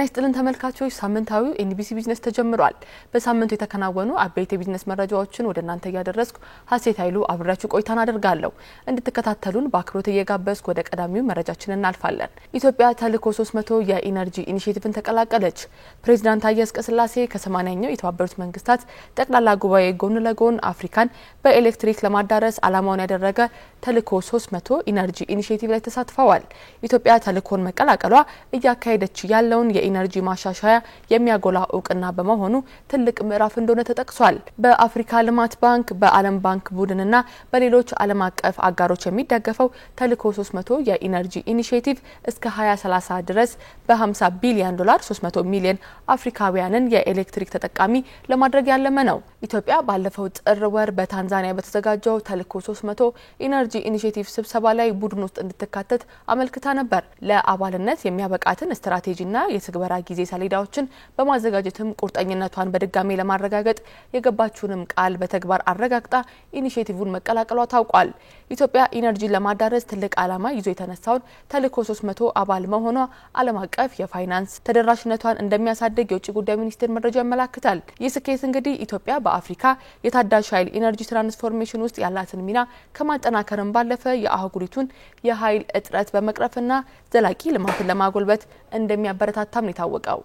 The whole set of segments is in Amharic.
ጤና ይስጥልን ተመልካቾች ሳምንታዊው ኤንቢሲ ቢዝነስ ተጀምሯል። በሳምንቱ የተከናወኑ አበይት ቢዝነስ መረጃዎችን ወደናንተ ያደረስኩ ሀሴት ኃይሉ አብራችሁ ቆይታን አደርጋለሁ። እንድትከታተሉን በአክብሮት እየጋበዝኩ ወደ ቀዳሚው መረጃችን እናልፋለን። ኢትዮጵያ ተልዕኮ 300 የኢነርጂ ኢኒሺየቲቭን ተቀላቀለች። ፕሬዝዳንት ታዬ አጽቀሥላሴ ከ80ኛው የተባበሩት መንግስታት ጠቅላላ ጉባኤ ጎን ለጎን አፍሪካን በኤሌክትሪክ ለማዳረስ ዓላማውን ያደረገ ተልዕኮ 300 ኢነርጂ ኢኒሺየቲቭ ላይ ተሳትፈዋል። ኢትዮጵያ ተልዕኮን መቀላቀሏ እያካሄደች ያለውን የኢነርጂ ማሻሻያ የሚያጎላ እውቅና በመሆኑ ትልቅ ምዕራፍ እንደሆነ ተጠቅሷል። በአፍሪካ ልማት ባንክ በዓለም ባንክ ቡድንና በሌሎች ዓለም አቀፍ አጋሮች የሚደገፈው ተልዕኮ 300 የኢነርጂ ኢኒሺየቲቭ እስከ 2030 ድረስ በ50 ቢሊዮን ዶላር 300 ሚሊዮን አፍሪካውያንን የኤሌክትሪክ ተጠቃሚ ለማድረግ ያለመ ነው። ኢትዮጵያ ባለፈው ጥር ወር በታንዛኒያ በተዘጋጀው ተልዕኮ 300 ኢነርጂ ኢኒሺየቲቭ ስብሰባ ላይ ቡድን ውስጥ እንድትካተት አመልክታ ነበር። ለአባልነት የሚያበቃትን ስትራቴጂና የትግበራ ጊዜ ሰሌዳዎችን በማዘጋጀትም ቁርጠኝነቷን በድጋሚ ለማረጋገጥ የገባችውንም ቃል በተግባር አረጋግጣ ኢኒሺየቲቭን መቀላቀሏ ታውቋል። ኢትዮጵያ ኢነርጂን ለማዳረስ ትልቅ ዓላማ ይዞ የተነሳውን ተልዕኮ 300 አባል መሆኗ ዓለም አቀፍ የፋይናንስ ተደራሽነቷን እንደሚያሳድግ የውጭ ጉዳይ ሚኒስቴር መረጃ ያመለክታል። ይህ ስኬት እንግዲህ ኢትዮጵያ በአፍሪካ የታዳሽ ኃይል ኢነርጂ ትራንስፎርሜሽን ውስጥ ያላትን ሚና ከማጠናከርም ባለፈ የአህጉሪቱን የኃይል እጥረት በመቅረፍና ዘላቂ ልማትን ለማጎልበት እንደሚያበረታታም ነው የታወቀው።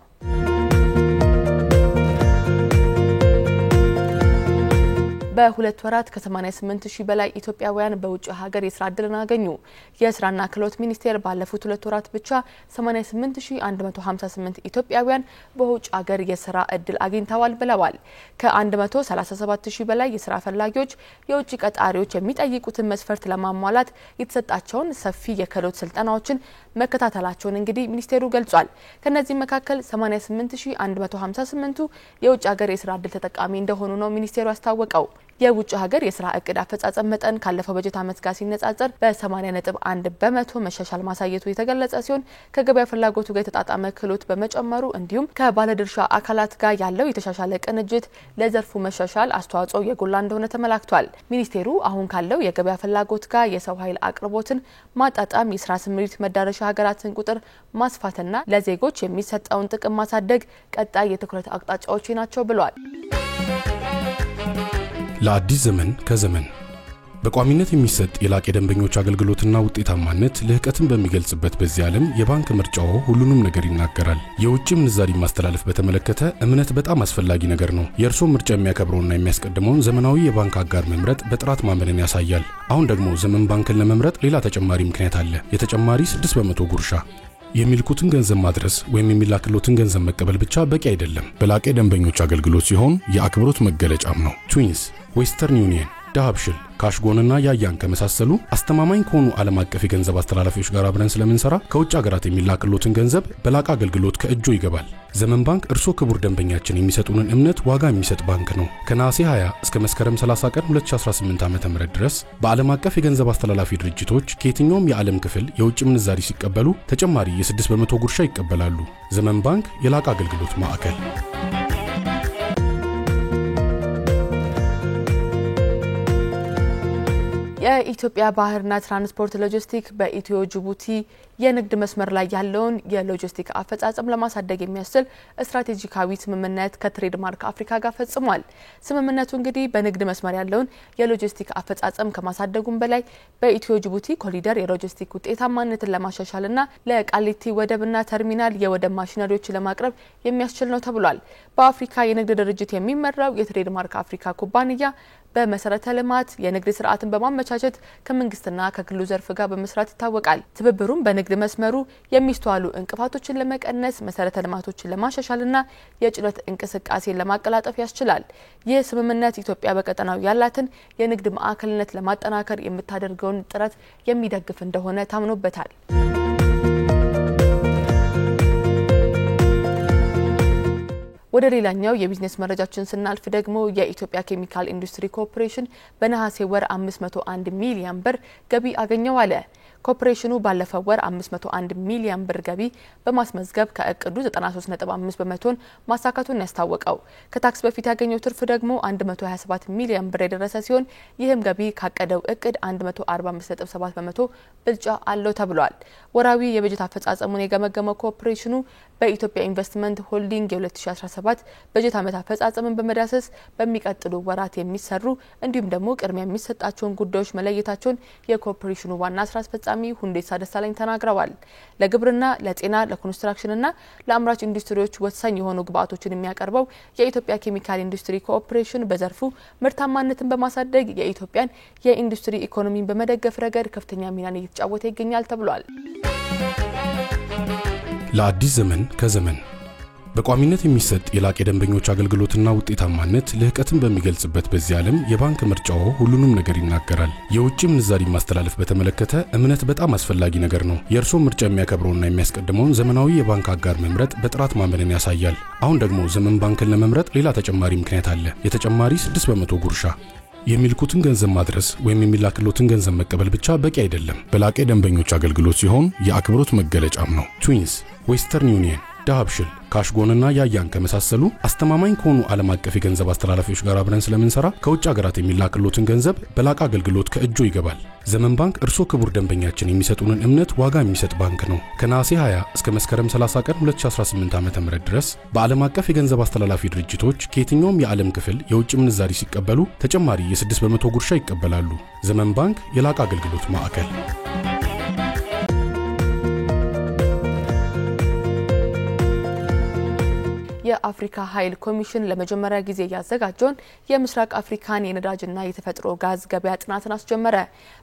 በሁለት ወራት ከ88 ሺህ በላይ ኢትዮጵያውያን በውጭ ሀገር የስራ ዕድል አገኙ። የስራና ክህሎት ሚኒስቴር ባለፉት 2 ወራት ብቻ 88158 ኢትዮጵያውያን በውጭ ሀገር የስራ ዕድል አግኝተዋል ብለዋል። ከ137 ሺህ በላይ የስራ ፈላጊዎች የውጭ ቀጣሪዎች የሚጠይቁትን መስፈርት ለማሟላት የተሰጣቸውን ሰፊ የክህሎት ስልጠናዎችን መከታተላቸውን እንግዲህ ሚኒስቴሩ ገልጿል። ከነዚህ መካከል 88158ቱ የውጭ ሀገር የስራ ዕድል ተጠቃሚ እንደሆኑ ነው ሚኒስቴሩ ያስታወቀው። የውጭ ሀገር የስራ እቅድ አፈጻጸም መጠን ካለፈው በጀት ዓመት ጋር ሲነጻጸር በ80.1 በመቶ መሻሻል ማሳየቱ የተገለጸ ሲሆን ከገበያ ፍላጎቱ ጋር የተጣጣመ ክህሎት በመጨመሩ እንዲሁም ከባለድርሻ አካላት ጋር ያለው የተሻሻለ ቅንጅት ለዘርፉ መሻሻል አስተዋጽኦ የጎላ እንደሆነ ተመላክቷል። ሚኒስቴሩ አሁን ካለው የገበያ ፍላጎት ጋር የሰው ኃይል አቅርቦትን ማጣጣም፣ የስራ ስምሪት መዳረሻ ሀገራትን ቁጥር ማስፋትና ለዜጎች የሚሰጠውን ጥቅም ማሳደግ ቀጣይ የትኩረት አቅጣጫዎች ናቸው ብሏል። ለአዲስ ዘመን ከዘመን በቋሚነት የሚሰጥ የላቀ ደንበኞች አገልግሎትና ውጤታማነት ልህቀትን በሚገልጽበት በዚህ ዓለም የባንክ ምርጫው ሁሉንም ነገር ይናገራል። የውጭ ምንዛሪ ማስተላለፍ በተመለከተ እምነት በጣም አስፈላጊ ነገር ነው። የእርሶ ምርጫ የሚያከብረውና የሚያስቀድመውን ዘመናዊ የባንክ አጋር መምረጥ በጥራት ማመንን ያሳያል። አሁን ደግሞ ዘመን ባንክን ለመምረጥ ሌላ ተጨማሪ ምክንያት አለ። የተጨማሪ 6% ጉርሻ። የሚልኩትን ገንዘብ ማድረስ ወይም የሚላክሎትን ገንዘብ መቀበል ብቻ በቂ አይደለም። በላቀ ደንበኞች አገልግሎት ሲሆን የአክብሮት መገለጫም ነው። ትዊንስ፣ ዌስተርን ዩኒየን፣ ዳሃብሽል፣ ካሽጎንና ያያን ከመሳሰሉ አስተማማኝ ከሆኑ ዓለም አቀፍ የገንዘብ አስተላላፊዎች ጋር አብረን ስለምንሰራ ከውጭ ሀገራት የሚላክሎትን ገንዘብ በላቀ አገልግሎት ከእጆ ይገባል። ዘመን ባንክ እርሶ ክቡር ደንበኛችን የሚሰጡንን እምነት ዋጋ የሚሰጥ ባንክ ነው። ከነሐሴ 20 እስከ መስከረም 30 ቀን 2018 ዓ.ም ድረስ በዓለም አቀፍ የገንዘብ አስተላላፊ ድርጅቶች ከየትኛውም የዓለም ክፍል የውጭ ምንዛሪ ሲቀበሉ ተጨማሪ የ6% ጉርሻ ይቀበላሉ። ዘመን ባንክ የላቀ አገልግሎት ማዕከል። የኢትዮጵያ ባህርና ትራንስፖርት ሎጂስቲክ በኢትዮ ጅቡቲ የንግድ መስመር ላይ ያለውን የሎጂስቲክ አፈጻጸም ለማሳደግ የሚያስችል ስትራቴጂካዊ ስምምነት ከትሬድማርክ አፍሪካ ጋር ፈጽሟል። ስምምነቱ እንግዲህ በንግድ መስመር ያለውን የሎጂስቲክ አፈጻጸም ከማሳደጉም በላይ በኢትዮ ጅቡቲ ኮሪደር የሎጂስቲክ ውጤታማነትን ለማሻሻልና ለቃሊቲ ወደብና ተርሚናል የወደብ ማሽነሪዎችን ለማቅረብ የሚያስችል ነው ተብሏል። በአፍሪካ የንግድ ድርጅት የሚመራው የትሬድማርክ አፍሪካ ኩባንያ በመሰረተ ልማት የንግድ ስርዓትን በማመቻቸት ከመንግስትና ከግሉ ዘርፍ ጋር በመስራት ይታወቃል። ትብብሩም በንግድ መስመሩ የሚስተዋሉ እንቅፋቶችን ለመቀነስ መሰረተ ልማቶችን ለማሻሻልና የጭነት እንቅስቃሴን ለማቀላጠፍ ያስችላል። ይህ ስምምነት ኢትዮጵያ በቀጠናው ያላትን የንግድ ማዕከልነት ለማጠናከር የምታደርገውን ጥረት የሚደግፍ እንደሆነ ታምኖበታል። ወደ ሌላኛው የቢዝነስ መረጃችን ስናልፍ ደግሞ የኢትዮጵያ ኬሚካል ኢንዱስትሪ ኮርፖሬሽን በነሐሴ ወር 501 ሚሊዮን ብር ገቢ አገኘው አለ። ኮርፖሬሽኑ ባለፈው ወር 501 ሚሊዮን ብር ገቢ በማስመዝገብ ከእቅዱ 93.5% ማሳካቱን ያስታወቀው ከታክስ በፊት ያገኘው ትርፍ ደግሞ 127 ሚሊዮን ብር የደረሰ ሲሆን ይህም ገቢ ካቀደው እቅድ 145.7% ብልጫ አለው ተብሏል። ወራዊ የበጀት አፈጻጸሙን የገመገመው ኮርፖሬሽኑ በኢትዮጵያ ኢንቨስትመንት ሆልዲንግ የ2017 በጀት ዓመት አፈጻጸምን በመዳሰስ በሚቀጥሉ ወራት የሚሰሩ እንዲሁም ደግሞ ቅድሚያ የሚሰጣቸውን ጉዳዮች መለየታቸውን የኮርፖሬሽኑ ዋና ስራ አስፈጻሚ ሁንዴሳ ደሳለኝ ተናግረዋል። ለግብርና፣ ለጤና፣ ለኮንስትራክሽንና ለአምራች ኢንዱስትሪዎች ወሳኝ የሆኑ ግብአቶችን የሚያቀርበው የኢትዮጵያ ኬሚካል ኢንዱስትሪ ኮርፖሬሽን በዘርፉ ምርታማነትን በማሳደግ የኢትዮጵያን የኢንዱስትሪ ኢኮኖሚን በመደገፍ ረገድ ከፍተኛ ሚናን እየተጫወተ ይገኛል ተብሏል። ለአዲስ ዘመን ከዘመን በቋሚነት የሚሰጥ የላቀ ደንበኞች አገልግሎትና ውጤታማነት ልህቀትን በሚገልጽበት በዚህ ዓለም የባንክ ምርጫው ሁሉንም ነገር ይናገራል። የውጭ ምንዛሪ ማስተላለፍ በተመለከተ እምነት በጣም አስፈላጊ ነገር ነው። የእርሶ ምርጫ የሚያከብረውና የሚያስቀድመውን ዘመናዊ የባንክ አጋር መምረጥ በጥራት ማመንን ያሳያል። አሁን ደግሞ ዘመን ባንክን ለመምረጥ ሌላ ተጨማሪ ምክንያት አለ። የተጨማሪ 6% ጉርሻ። የሚልኩትን ገንዘብ ማድረስ ወይም የሚላክሎትን ገንዘብ መቀበል ብቻ በቂ አይደለም። በላቀ ደንበኞች አገልግሎት ሲሆን የአክብሮት መገለጫም ነው። ትዊንስ፣ ዌስተርን ዩኒየን፣ ዳሃብሽል፣ ካሽጎንና ያያን ከመሳሰሉ አስተማማኝ ከሆኑ ዓለም አቀፍ የገንዘብ አስተላላፊዎች ጋር አብረን ስለምንሰራ ከውጭ ሀገራት የሚላክሎትን ገንዘብ በላቀ አገልግሎት ከእጆ ይገባል። ዘመን ባንክ እርሶ ክቡር ደንበኛችን የሚሰጡንን እምነት ዋጋ የሚሰጥ ባንክ ነው። ከነሐሴ 20 እስከ መስከረም 30 ቀን 2018 ዓ.ም ድረስ በዓለም አቀፍ የገንዘብ አስተላላፊ ድርጅቶች ከየትኛውም የዓለም ክፍል የውጭ ምንዛሪ ሲቀበሉ ተጨማሪ የ6% ጉርሻ ይቀበላሉ። ዘመን ባንክ የላቀ አገልግሎት ማዕከል። የአፍሪካ ኃይል ኮሚሽን ለመጀመሪያ ጊዜ ያዘጋጀውን የምስራቅ አፍሪካን የነዳጅና የተፈጥሮ ጋዝ ገበያ ጥናትን አስጀመረ።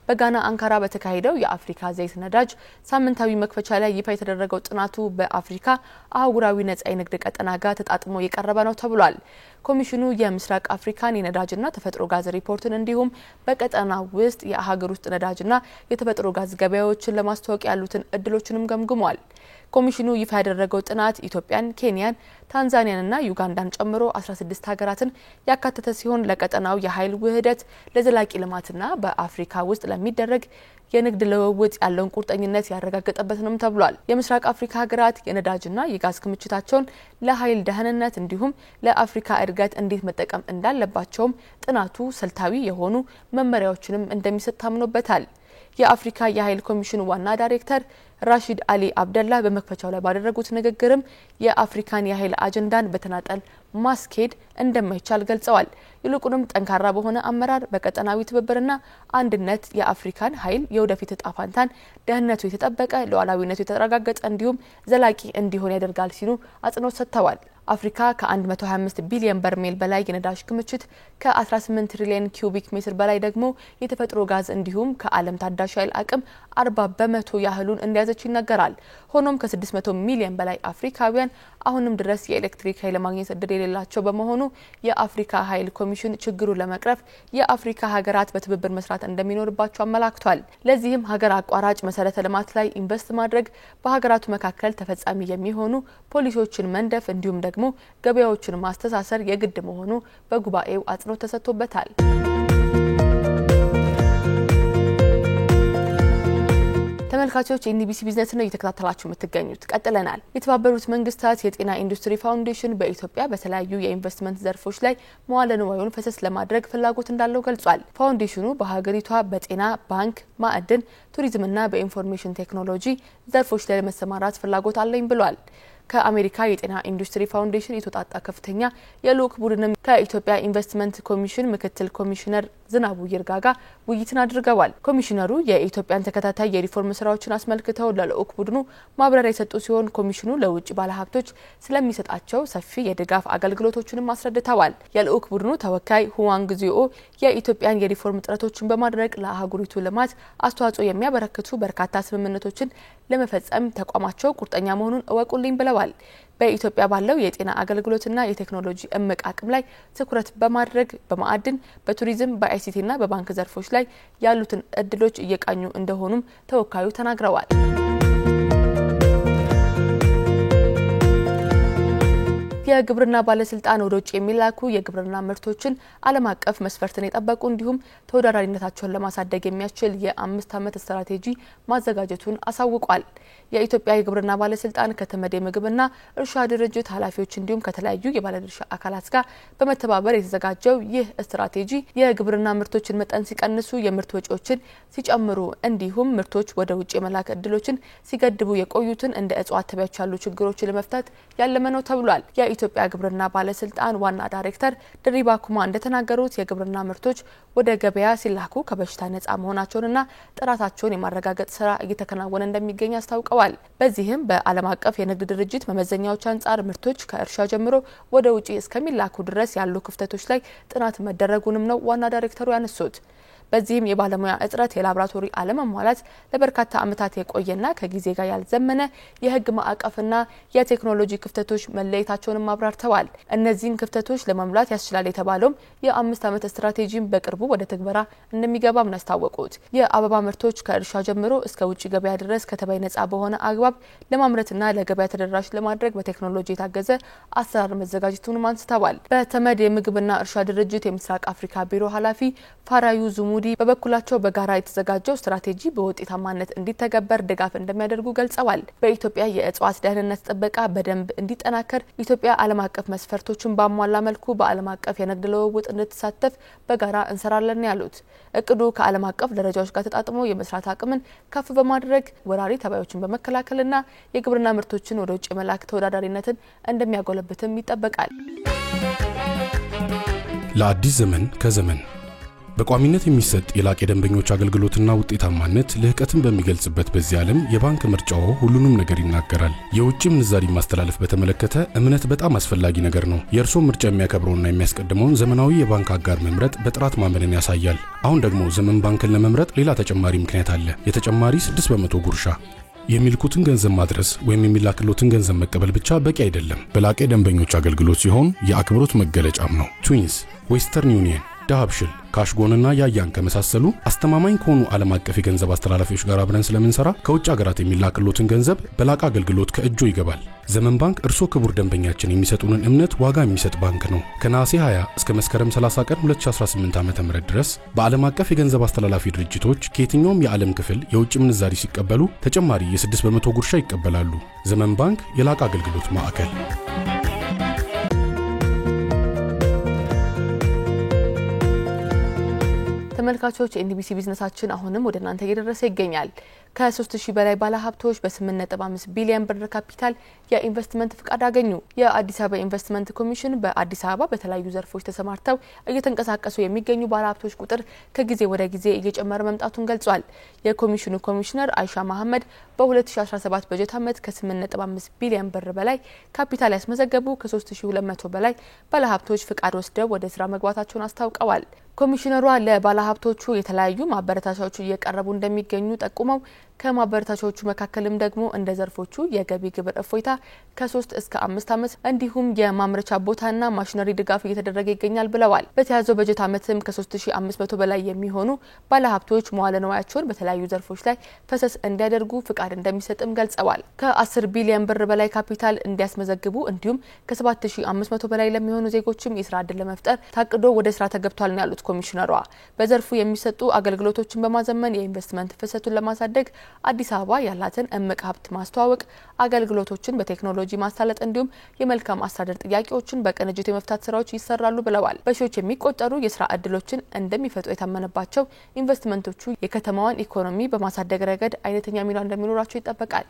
በጋና አንካራ በተካሄደው የአፍሪካ ዘይት ነዳጅ ሳምንታዊ መክፈቻ ላይ ይፋ የተደረገው ጥናቱ በአፍሪካ አህጉራዊ ነጻ የንግድ ቀጠና ጋር ተጣጥሞ የቀረበ ነው ተብሏል። ኮሚሽኑ የምስራቅ አፍሪካን የነዳጅና ተፈጥሮ ጋዝ ሪፖርትን እንዲሁም በቀጠናው ውስጥ የሀገር ውስጥ ነዳጅና የተፈጥሮ ጋዝ ገበያዎችን ለማስተዋወቅ ያሉትን እድሎችንም ገምግሟል። ኮሚሽኑ ይፋ ያደረገው ጥናት ኢትዮጵያን፣ ኬንያን፣ ታንዛኒያንና ዩጋንዳን ጨምሮ 16 ሀገራትን ያካተተ ሲሆን ለቀጠናው የኃይል ውህደት፣ ለዘላቂ ልማትና በአፍሪካ ውስጥ ለሚደረግ የንግድ ልውውጥ ያለውን ቁርጠኝነት ያረጋገጠበት ነው ተብሏል። የምስራቅ አፍሪካ ሀገራት የነዳጅና የጋዝ ክምችታቸውን ለኃይል ደህንነት እንዲሁም ለአፍሪካ እድገት እንዴት መጠቀም እንዳለባቸውም ጥናቱ ስልታዊ የሆኑ መመሪያዎችንም እንደሚሰጥ ታምኖበታል። የአፍሪካ የኃይል ኮሚሽን ዋና ዳይሬክተር ራሺድ አሊ አብደላ በመክፈቻው ላይ ባደረጉት ንግግርም የአፍሪካን የኃይል አጀንዳን በተናጠል ማስኬድ እንደማይቻል ገልጸዋል። ይልቁንም ጠንካራ በሆነ አመራር በቀጠናዊ ትብብርና አንድነት የአፍሪካን ኃይል የወደፊት ዕጣ ፈንታን ደህንነቱ የተጠበቀ ሉዓላዊነቱ የተረጋገጠ እንዲሁም ዘላቂ እንዲሆን ያደርጋል ሲሉ አጽንኦት ሰጥተዋል። አፍሪካ ከ125 ቢሊዮን በርሜል በላይ የነዳጅ ክምችት ከ18 ትሪሊዮን ኪዩቢክ ሜትር በላይ ደግሞ የተፈጥሮ ጋዝ እንዲሁም ከዓለም ታዳሽ ኃይል አቅም 40% ያህሉን እንደያዘች ይነገራል። ሆኖም ከ600 ሚሊዮን በላይ አፍሪካውያን አሁንም ድረስ የኤሌክትሪክ ኃይል ማግኘት እድል የሌላቸው በመሆኑ የአፍሪካ ኃይል ኮሚሽን ችግሩን ለመቅረፍ የአፍሪካ ሀገራት በትብብር መስራት እንደሚኖርባቸው አመላክቷል። ለዚህም ሀገር አቋራጭ መሰረተ ልማት ላይ ኢንቨስት ማድረግ፣ በሀገራቱ መካከል ተፈጻሚ የሚሆኑ ፖሊሲዎችን መንደፍ እንዲሁም ደግሞ ገበያዎችን ማስተሳሰር የግድ መሆኑ በጉባኤው አጽንኦት ተሰጥቶበታል። ተመልካቾች የኢንቢሲ ቢዝነስ ነው እየተከታተላችሁ የምትገኙት። ቀጥለናል። የተባበሩት መንግስታት የጤና ኢንዱስትሪ ፋውንዴሽን በኢትዮጵያ በተለያዩ የኢንቨስትመንት ዘርፎች ላይ መዋለ ንዋዩን ፈሰስ ለማድረግ ፍላጎት እንዳለው ገልጿል። ፋውንዴሽኑ በሀገሪቷ በጤና፣ ባንክ፣ ማዕድን፣ ቱሪዝምና በኢንፎርሜሽን ቴክኖሎጂ ዘርፎች ላይ ለመሰማራት ፍላጎት አለኝ ብሏል። ከአሜሪካ የጤና ኢንዱስትሪ ፋውንዴሽን የተወጣጣ ከፍተኛ የልዑክ ቡድንም ከኢትዮጵያ ኢንቨስትመንት ኮሚሽን ምክትል ኮሚሽነር ዝናቡ ይርጋጋ ውይይትን አድርገዋል። ኮሚሽነሩ የኢትዮጵያን ተከታታይ የሪፎርም ስራዎችን አስመልክተው ለልዑክ ቡድኑ ማብራሪያ የሰጡ ሲሆን ኮሚሽኑ ለውጭ ባለሀብቶች ስለሚሰጣቸው ሰፊ የድጋፍ አገልግሎቶችንም አስረድተዋል። የልዑክ ቡድኑ ተወካይ ሁዋንግ ዚኦ የኢትዮጵያን የሪፎርም ጥረቶችን በማድረግ ለአህጉሪቱ ልማት አስተዋጽኦ የሚያበረክቱ በርካታ ስምምነቶችን ለመፈጸም ተቋማቸው ቁርጠኛ መሆኑን እወቁልኝ ብለዋል። በኢትዮጵያ ባለው የጤና አገልግሎትና የቴክኖሎጂ እምቅ አቅም ላይ ትኩረት በማድረግ በማዕድን፣ በቱሪዝም፣ በአይሲቲና በባንክ ዘርፎች ላይ ያሉትን እድሎች እየቃኙ እንደሆኑም ተወካዩ ተናግረዋል። የግብርና ባለስልጣን ወደ ውጭ የሚላኩ የግብርና ምርቶችን ዓለም አቀፍ መስፈርትን የጠበቁ እንዲሁም ተወዳዳሪነታቸውን ለማሳደግ የሚያስችል የ5 ዓመት ስትራቴጂ ማዘጋጀቱን አሳውቋል። የኢትዮጵያ የግብርና ባለስልጣን ከተመድ የምግብና እርሻ ድርጅት ኃላፊዎች እንዲሁም ከተለያዩ የባለድርሻ አካላት ጋር በመተባበር የተዘጋጀው ይህ ስትራቴጂ የግብርና ምርቶችን መጠን ሲቀንሱ የምርት ወጪዎችን ሲጨምሩ እንዲሁም ምርቶች ወደ ውጭ የመላክ እድሎችን ሲገድቡ የቆዩትን እንደ እጽዋት ተባዮች ያሉ ችግሮችን ለመፍታት ያለመ ነው ተብሏል። የኢትዮጵያ ግብርና ባለስልጣን ዋና ዳይሬክተር ድሪባ ኩማ እንደተናገሩት የግብርና ምርቶች ወደ ገበያ ሲላኩ ከበሽታ ነፃ መሆናቸውንና ጥራታቸውን የማረጋገጥ ስራ እየተከናወነ እንደሚገኝ አስታውቀዋል። በዚህም በዓለም አቀፍ የንግድ ድርጅት መመዘኛዎች አንጻር ምርቶች ከእርሻ ጀምሮ ወደ ውጪ እስከሚላኩ ድረስ ያሉ ክፍተቶች ላይ ጥናት መደረጉንም ነው ዋና ዳይሬክተሩ ያነሱት። በዚህም የባለሙያ እጥረት፣ የላቦራቶሪ አለመሟላት፣ ለበርካታ ዓመታት የቆየና ከጊዜ ጋር ያልዘመነ የህግ ማዕቀፍና የቴክኖሎጂ ክፍተቶች መለየታቸውን አብራርተዋል። እነዚህን ክፍተቶች ለመሙላት ያስችላል የተባለውም የ5 ዓመት ስትራቴጂን በቅርቡ ወደ ተግባራ እንደሚገባም ነው ያስታወቁት። የአበባ ምርቶች ከእርሻ ጀምሮ እስከ ውጭ ገበያ ድረስ ከተባይ ነፃ በሆነ አግባብ ለማምረትና ለገበያ ተደራሽ ለማድረግ በቴክኖሎጂ የታገዘ አሰራር መዘጋጀቱን አንስተዋል። በተመድ የምግብና እርሻ ድርጅት የምስራቅ አፍሪካ ቢሮ ኃላፊ ፋራዩ ዙሙዲ በበኩላቸው በጋራ የተዘጋጀው ስትራቴጂ በውጤታማነት እንዲተገበር ድጋፍ እንደሚያደርጉ ገልጸዋል። በኢትዮጵያ የእጽዋት ደህንነት ጥበቃ በደንብ እንዲጠናከር ኢትዮጵያ ዓለም አቀፍ መስፈርቶችን ባሟላ መልኩ በዓለም አቀፍ የንግድ ልውውጥ እንድትሳተፍ በጋራ እንሰራለን ያሉት እቅዱ ከዓለም አቀፍ ደረጃዎች ጋር ተጣጥሞ የመስራት አቅምን ከፍ በማድረግ ወራሪ ተባዮችን በመከላከልና የግብርና ምርቶችን ወደ ውጭ መላክ ተወዳዳሪነትን እንደሚያጎለብትም ይጠበቃል። ለአዲስ ዘመን ከዘመን በቋሚነት የሚሰጥ የላቀ ደንበኞች አገልግሎትና ውጤታማነት ልህቀትን በሚገልጽበት በዚህ ዓለም የባንክ ምርጫው ሁሉንም ነገር ይናገራል። የውጭ ምንዛሪ ማስተላለፍ በተመለከተ እምነት በጣም አስፈላጊ ነገር ነው። የእርሶ ምርጫ የሚያከብረውና የሚያስቀድመውን ዘመናዊ የባንክ አጋር መምረጥ በጥራት ማመንን ያሳያል። አሁን ደግሞ ዘመን ባንክን ለመምረጥ ሌላ ተጨማሪ ምክንያት አለ። የተጨማሪ 6% ጉርሻ። የሚልኩትን ገንዘብ ማድረስ ወይም የሚላክሎትን ገንዘብ መቀበል ብቻ በቂ አይደለም። በላቀ ደንበኞች አገልግሎት ሲሆን የአክብሮት መገለጫም ነው። ትዊንስ፣ ዌስተርን ዩኒየን፣ ዳሃብሽል፣ ካሽጎንና ያያን ከመሳሰሉ አስተማማኝ ከሆኑ ዓለም አቀፍ የገንዘብ አስተላላፊዎች ጋር አብረን ስለምንሰራ ከውጭ ሀገራት የሚላክሎትን ገንዘብ በላቀ አገልግሎት ከእጆ ይገባል። ዘመን ባንክ እርሶ ክቡር ደንበኛችን የሚሰጡንን እምነት ዋጋ የሚሰጥ ባንክ ነው። ከነሐሴ 20 እስከ መስከረም 30 ቀን 2018 ዓ.ም ድረስ በዓለም አቀፍ የገንዘብ አስተላላፊ ድርጅቶች ከየትኛውም የዓለም ክፍል የውጭ ምንዛሪ ሲቀበሉ ተጨማሪ የ6% ጉርሻ ይቀበላሉ። ዘመን ባንክ የላቀ አገልግሎት ማዕከል። ተመልካቾች ኤንቢሲ ቢዝነሳችን አሁንም ወደ እናንተ እየደረሰ ይገኛል። ከ3000 በላይ ባለሀብቶች በ8.5 ቢሊዮን ብር ካፒታል የኢንቨስትመንት ፍቃድ አገኙ። የአዲስ አበባ ኢንቨስትመንት ኮሚሽን በአዲስ አበባ በተለያዩ ዘርፎች ተሰማርተው እየተንቀሳቀሱ የሚገኙ ባለሀብቶች ቁጥር ከጊዜ ወደ ጊዜ እየጨመረ መምጣቱን ገልጿል። የኮሚሽኑ ኮሚሽነር አይሻ መሐመድ በ2017 በጀት ዓመት ከ8.5 ቢሊዮን ብር በላይ ካፒታል ያስመዘገቡ ከ3200 በላይ ባለሀብቶች ፍቃድ ወስደው ወደ ስራ መግባታቸውን አስታውቀዋል። ኮሚሽነሯ ለባለሀብቶቹ የተለያዩ ማበረታቻዎች እየቀረቡ እንደሚገኙ ጠቁመው ከማበረታቻዎቹ መካከልም ደግሞ እንደ ዘርፎቹ የገቢ ግብር እፎይታ ከ3 እስከ 5 ዓመት እንዲሁም የማምረቻ ቦታና ማሽነሪ ድጋፍ እየተደረገ ይገኛል ብለዋል። በተያዘው በጀት ዓመትም ከ3500 በላይ የሚሆኑ ባለሀብቶች መዋለ ንዋያቸውን በተለያዩ ዘርፎች ላይ ፈሰስ እንዲያደርጉ ፍቃድ እንደሚሰጥም ገልጸዋል። ከ10 ቢሊዮን ብር በላይ ካፒታል እንዲያስመዘግቡ እንዲሁም ከ7500 በላይ ለሚሆኑ ዜጎችም የስራ ዕድል ለመፍጠር ታቅዶ ወደ ስራ ተገብቷል ነው ያሉት ኮሚሽነሯ። በዘርፉ የሚሰጡ አገልግሎቶችን በማዘመን የኢንቨስትመንት ፍሰቱን ለማሳደግ አዲስ አበባ ያላትን እምቅ ሀብት ማስተዋወቅ፣ አገልግሎቶችን በቴክኖሎጂ ማሳለጥ እንዲሁም የመልካም አስተዳደር ጥያቄዎችን በቅንጅት የመፍታት ስራዎች ይሰራሉ ብለዋል። በሺዎች የሚቆጠሩ የስራ ዕድሎችን እንደሚፈጥሩ የታመነባቸው ኢንቨስትመንቶቹ የከተማዋን ኢኮኖሚ በማሳደግ ረገድ አይነተኛ ሚና እንደሚኖራቸው ይጠበቃል።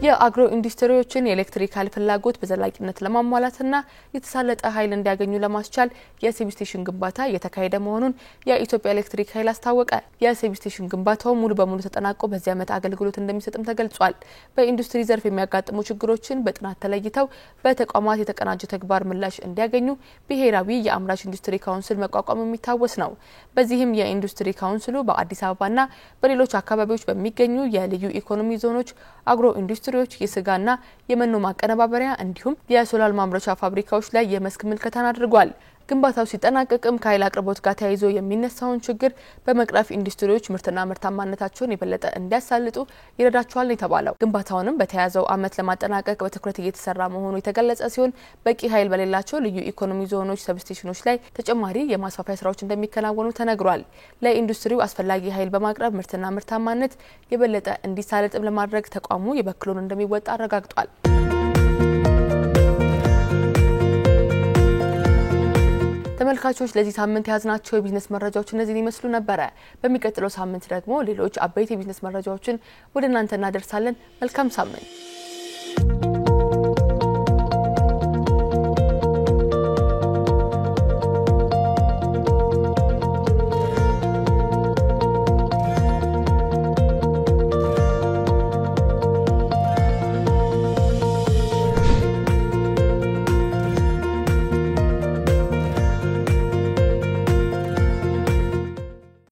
የአግሮ ኢንዱስትሪዎችን የኤሌክትሪካል ፍላጎት በዘላቂነት ለማሟላትና የተሳለጠ ኃይል እንዲያገኙ ለማስቻል የሰብስቴሽን ግንባታ እየተካሄደ መሆኑን የኢትዮጵያ ኤሌክትሪክ ኃይል አስታወቀ። የሰብስቴሽን ግንባታው ሙሉ በሙሉ ተጠናቆ በዚህ ዓመት አገልግሎት እንደሚሰጥም ተገልጿል። በኢንዱስትሪ ዘርፍ የሚያጋጥሙ ችግሮችን በጥናት ተለይተው በተቋማት የተቀናጀ ተግባር ምላሽ እንዲያገኙ ብሔራዊ የአምራች ኢንዱስትሪ ካውንስል መቋቋሙ የሚታወስ ነው። በዚህም የኢንዱስትሪ ካውንስሉ በአዲስ አበባና በሌሎች አካባቢዎች በሚገኙ የልዩ ኢኮኖሚ ዞኖች አግሮ ኢንዱስትሪ የስጋና የመኖ ማቀነባበሪያ እንዲሁም የሶላር ማምረቻ ፋብሪካዎች ላይ የመስክ ምልከታን አድርጓል። ግንባታው ሲጠናቀቅም ከኃይል አቅርቦት ጋር ተያይዞ የሚነሳውን ችግር በመቅረፍ ኢንዱስትሪዎች ምርትና ምርታማነታቸውን የበለጠ እንዲያሳልጡ ይረዳቸዋል የተባለው ግንባታውንም በተያዘው ዓመት ለማጠናቀቅ በትኩረት እየተሰራ መሆኑ የተገለጸ ሲሆን በቂ ኃይል በሌላቸው ልዩ ኢኮኖሚ ዞኖች ሰብስቴሽኖች ላይ ተጨማሪ የማስፋፋያ ስራዎች እንደሚከናወኑ ተነግሯል። ለኢንዱስትሪው አስፈላጊ ኃይል በማቅረብ ምርትና ምርታማነት የበለጠ እንዲሳለጥም ለማድረግ ተቋሙ የበኩሉን እንደሚወጣ አረጋግጧል። ተመልካቾች ለዚህ ሳምንት ያዝናቸው የቢዝነስ መረጃዎች እነዚህን ይመስሉ ነበር። በሚቀጥለው ሳምንት ደግሞ ሌሎች አበይት የቢዝነስ መረጃዎችን ወደ እናንተ እናደርሳለን። መልካም ሳምንት።